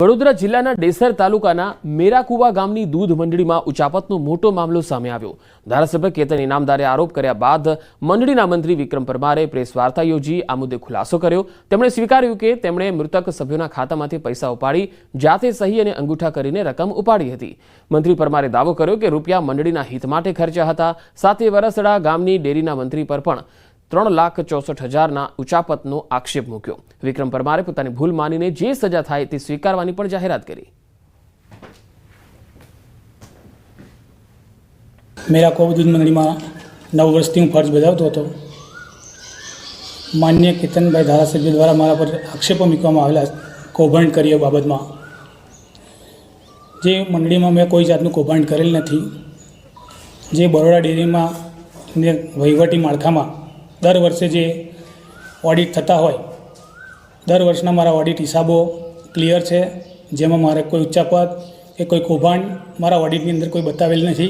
વડોદરા જિલ્લાના ડેસર તાલુકાના મેરાકુવા ગામની દૂધ મંડળીમાં ઉચાપતનો મોટો મામલો સામે આવ્યો। ધારાસભ્ય કેતન ઇનામદારે આરોપ કર્યા બાદ મંડળીના મંત્રી વિક્રમ પરમારે પ્રેસ વાર્તા યોજી આ મુદ્દે ખુલાસો કર્યો। તેમણે સ્વીકાર્યું કે તેમણે મૃતક સભ્યોના ખાતામાંથી પૈસા ઉપાડી જાતે સહી અને અંગૂઠા કરીને રકમ ઉપાડી હતી। મંત્રી પરમારે દાવો કર્યો કે રૂપિયા મંડળીના હિત માટે ખર્ચ્યા હતા। સાથે વરસડા ગામની ડેરીના મંત્રી પર પણ 3,64,000 ઉચાપતનો આક્ષેપ મૂક્યો। વિક્રમ પરમારે પોતાની ભૂલ માનીને જે સજા થાય તે સ્વીકારવાની પણ જાહેરાત કરી। મેરાકુવા દૂધ મંડળીમાં 9 વર્ષથી હું ફરજ બજાવતો હતો। માન્ય કેતનભાઈ ધારાસભ્ય દ્વારા મારા પર આક્ષેપો મૂકવામાં આવેલા કૌભાંડ કર્યા બાબતમાં। જે મંડળીમાં મેં કોઈ જાતનું કૌભાંડ કરેલ નથી। જે બરોડા ડેરીમાં વહીવટી માળખામાં દર વર્ષે જે ઓડિટ થતા હોય, દર વર્ષના મારા ઓડિટ હિસાબો ક્લિયર છે, જેમાં મારે કોઈ ઉચ્ચાપત કે કોઈ કૌભાંડ મારા ઓડિટની અંદર કોઈ બતાવેલ નથી।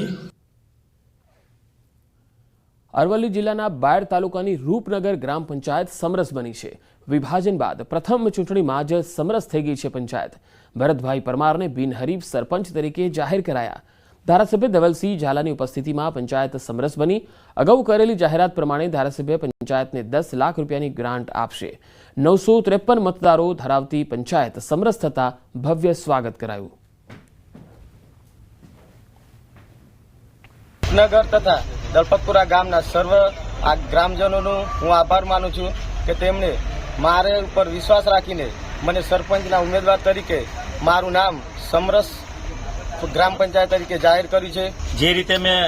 અરવલ્લી જિલ્લાના બાયડ તાલુકાની રૂપનગર ગ્રામ પંચાયત સમરસ બની છે। વિભાજન બાદ પ્રથમ ચૂંટણીમાં જ સમરસ થઈ ગઈ છે પંચાયત। ભરતભાઈ પરમારને બિનહરીફ સરપંચ તરીકે જાહેર કરાયા। ધારાસભ્ય ધવલસિંહ ઝાલાની ઉપસ્થિતિમાં પંચાયત સમરસ બની। અગાઉ કરેલી જાહેરાત પ્રમાણે ધારાસભ્ય પંચાયતને 10 લાખ રૂપિયાની ગ્રાન્ટ આપશે। 953 મતદારો ધરાવતી પંચાયત સમરસ થતા ભવ્ય સ્વાગત કરાયું। નગર તથા દલપતપુરા ગામના સર્વ આ ગ્રામજનોનો હું આભાર માનું છું કે તેમણે મારે ઉપર વિશ્વાસ રાખીને મને સરપંચના ઉમેદવાર તરીકે મારું નામ સમરસ ગ્રામ પંચાયત તરીકે જાહેર કર્યું છે। જે રીતે મેં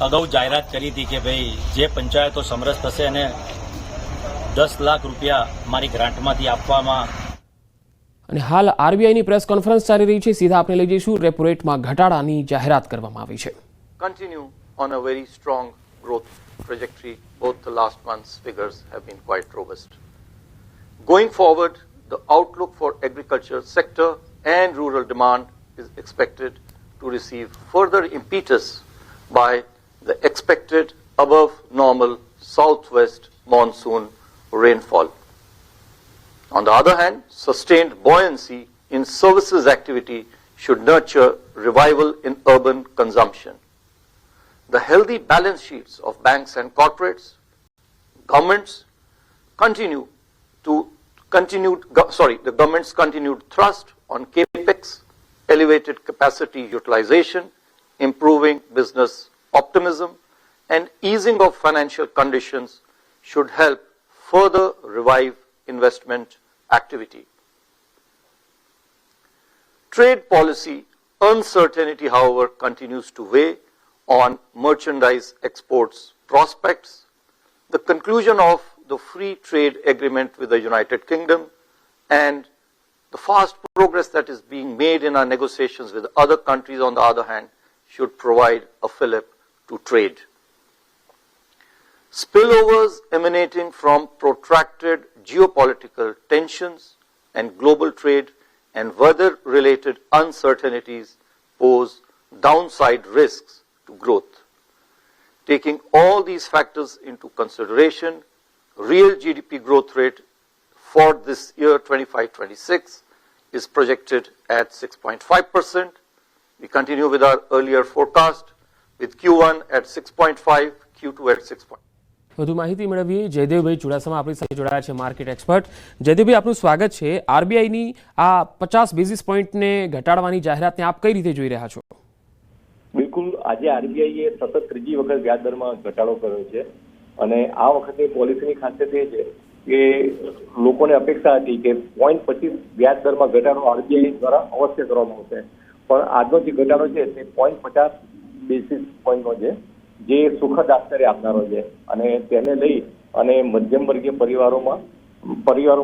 અગાઉ જાહેરાત કરી હતી કે ભાઈ જે પંચાયતો સમરસ થશે અને 10 લાખ રૂપિયા મારી ગ્રાન્ટમાંથી આપવામાં। અને હાલ આરબીઆઈની પ્રેસ કોન્ફરન્સ ચાલી રહી છે। સીધા આપણે લઈ જઈશું। રેપો રેટમાં ઘટાડાની જાહેરાત કરવામાં આવી છે। Continue on a very strong growth trajectory. Both the last month's figures have been quite robust. Going forward, the outlook for agriculture sector and rural demand is expected to receive further impetus by the expected above normal southwest monsoon rainfall. On the other hand, sustained buoyancy in services activity should nurture revival in urban consumption. The healthy balance sheets of banks and corporates, governments the government's continued thrust on capex, elevated capacity utilization, improving business optimism, and easing of financial conditions should help further revive investment activity. Trade policy uncertainty, however, continues to weigh on merchandise exports prospects. The conclusion of the free trade agreement with the United Kingdom and the fast progress that is being made in our negotiations with other countries, on the other hand, should provide a fillip to trade. Spillovers emanating from protracted geopolitical tensions and global trade and weather-related uncertainties pose downside risks to growth. Taking all these factors into consideration, real GDP growth rate for this year 25-26 is projected at 6.5%. We continue with our earlier forecast with Q1 at 6.5, Q2 at 6. વધુ માહિતી મેળવીએ। જયદેવભાઈ ચુડાસમા આપણી સાથે જોડાયા છે, market expert. Jaydevbhai, આપનું સ્વાગત છે। આરબીઆઈની આ 50 બેઝિસ પોઈન્ટને ઘટાડવાની જાહેરાતને આપ કઈ રીતે જોઈ રહ્યા છો? બિલકુલ, આજે આરબીઆઈએ સતત ત્રીજી વખત વ્યાજ દરમાં ઘટાડો કર્યો છે અને આ વખતની પોલિસીની ખાસિયત એ છે કે લોકોને અપેક્ષા હતી કે 0.25 વ્યાજ દરમાં ઘટાડો આરબીઆઈ દ્વારા અવશ્ય કરવામાં આવશે, પણ આજનો જે ઘટાડો છે તે 0.50 બેસિસ પોઈન્ટનો છે, જે સુખદ આશ્ચર્ય આપનારો છે અને તેને લઈ અને મધ્યમ વર્ગીય પરિવારો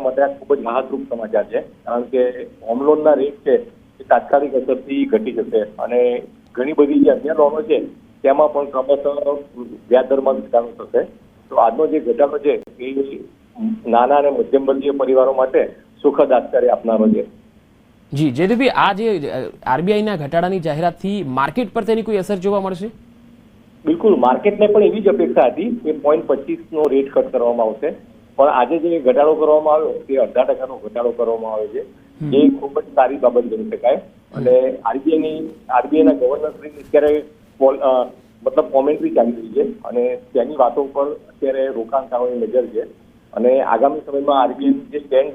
માટે આ ખૂબ જ રાહતરૂપ સમાચાર છે, કારણ કે હોમ લોનના રેટ છે એ તાત્કાલિક અસરથી ઘટી જશે અને ઘણી બધી જે અન્ય લોનો છે તેમાં પણ ક્રમશઃ વ્યાજ દરમાં ઘટાડો થશે। તો આજનો જે ઘટાડો છે એ નાના અને મધ્યમ વર્ગીય પરિવારો માટે સુખદ આશ્ચર્ય આપનારો છે। જી જયદેવભાઈ, આ જે આરબીઆઈના ઘટાડાની જાહેરાતથી માર્કેટ પર તેની કોઈ અસર જોવા મળશે? બિલકુલ, માર્કેટને પણ એવી જ અપેક્ષા હતી કે 0.25નો રેટ કટ કરવામાં આવશે, પણ આજે જે ઘટાડો કરવામાં આવ્યો તે 0.5% ઘટાડો કરવામાં આવે છે એ ખૂબ જ સારી બાબત ગણી શકાય. અને આરબીઆઈના ગવર્નર શ્રી અત્યારે મતલબ કોમેન્ટ્રી ચાલી રહી છે અને તેની વાતો પર અત્યારે રોકાણકારોની નજર છે. અને આગામી સમયમાં આરબીઆઈનું જે સ્ટેન્ડ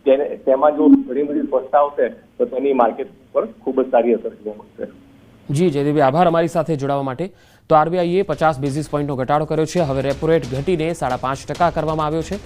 છે તેમાં જો ઘણી બધી સ્પષ્ટતા આવશે તો તેની માર્કેટ પર ખૂબ જ સારી અસર જોવા મળશે. જી જયદેવી, આભાર અમારી સાથે જોડાવા માટે. તો આરબીઆઈએ 50 બેઝિસ પોઈન્ટનો ઘટાડો કર્યો છે. હવે રેપો રેટ ઘટીને 5.5% કરવામાં આવ્યો છે.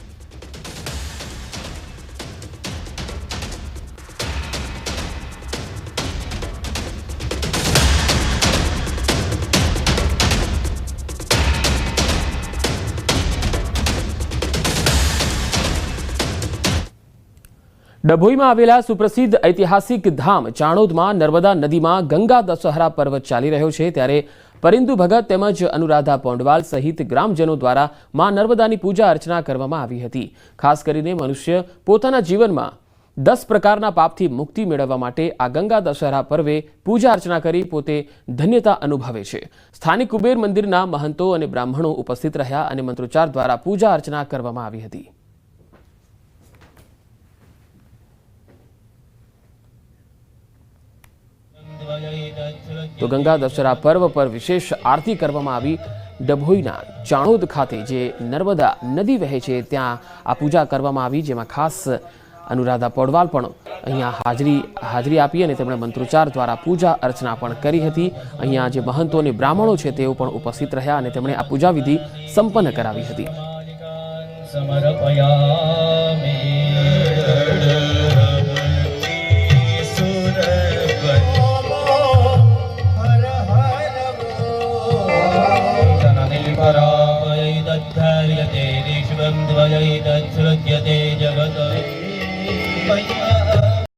ડભોઈમાં આવેલા સુપ્રસિદ્ધ ઐતિહાસિક ધામ ચાણોદમાં નર્મદા નદીમાં ગંગા દશહરા પર્વ ચાલી રહ્યો છે. ત્યારે પરિંદુ ભગત તેમજ અનુરાધા પોંડવાલ સહિત ગ્રામજનો દ્વારા માં નર્મદાની પૂજા અર્ચના કરવામાં આવી હતી. ખાસ કરીને મનુષ્ય પોતાના જીવનમાં 10 પ્રકારના પાપથી મુક્તિ મેળવવા માટે આ ગંગા દશહરા પર્વે પૂજા અર્ચના કરી પોતે ધન્યતા અનુભવે છે. સ્થાનિક કુબેર મંદિરના મહંતો અને બ્રાહ્મણો ઉપસ્થિત રહ્યા અને મંત્રોચ્ચાર દ્વારા પૂજા અર્ચના કરવામાં આવી હતી. તો ગંગા દશહરા પર્વ પર વિશેષ આરતી કરવામાં આવી. ડભોઈના ચાણોદ ખાતે જે નર્મદા નદી વહે છે ત્યાં આ પૂજા કરવામાં આવી, જેમાં ખાસ અનુરાધા પોંડવાલ પણ અહીંયા હાજરી આપી અને તેમણે મંત્રોચ્ચાર દ્વારા પૂજા અર્ચના પણ કરી હતી. અહીંયા જે મહંતો અને બ્રાહ્મણો છે તેઓ પણ ઉપસ્થિત રહ્યા અને તેમણે આ પૂજા વિધિ સંપન્ન કરાવી હતી.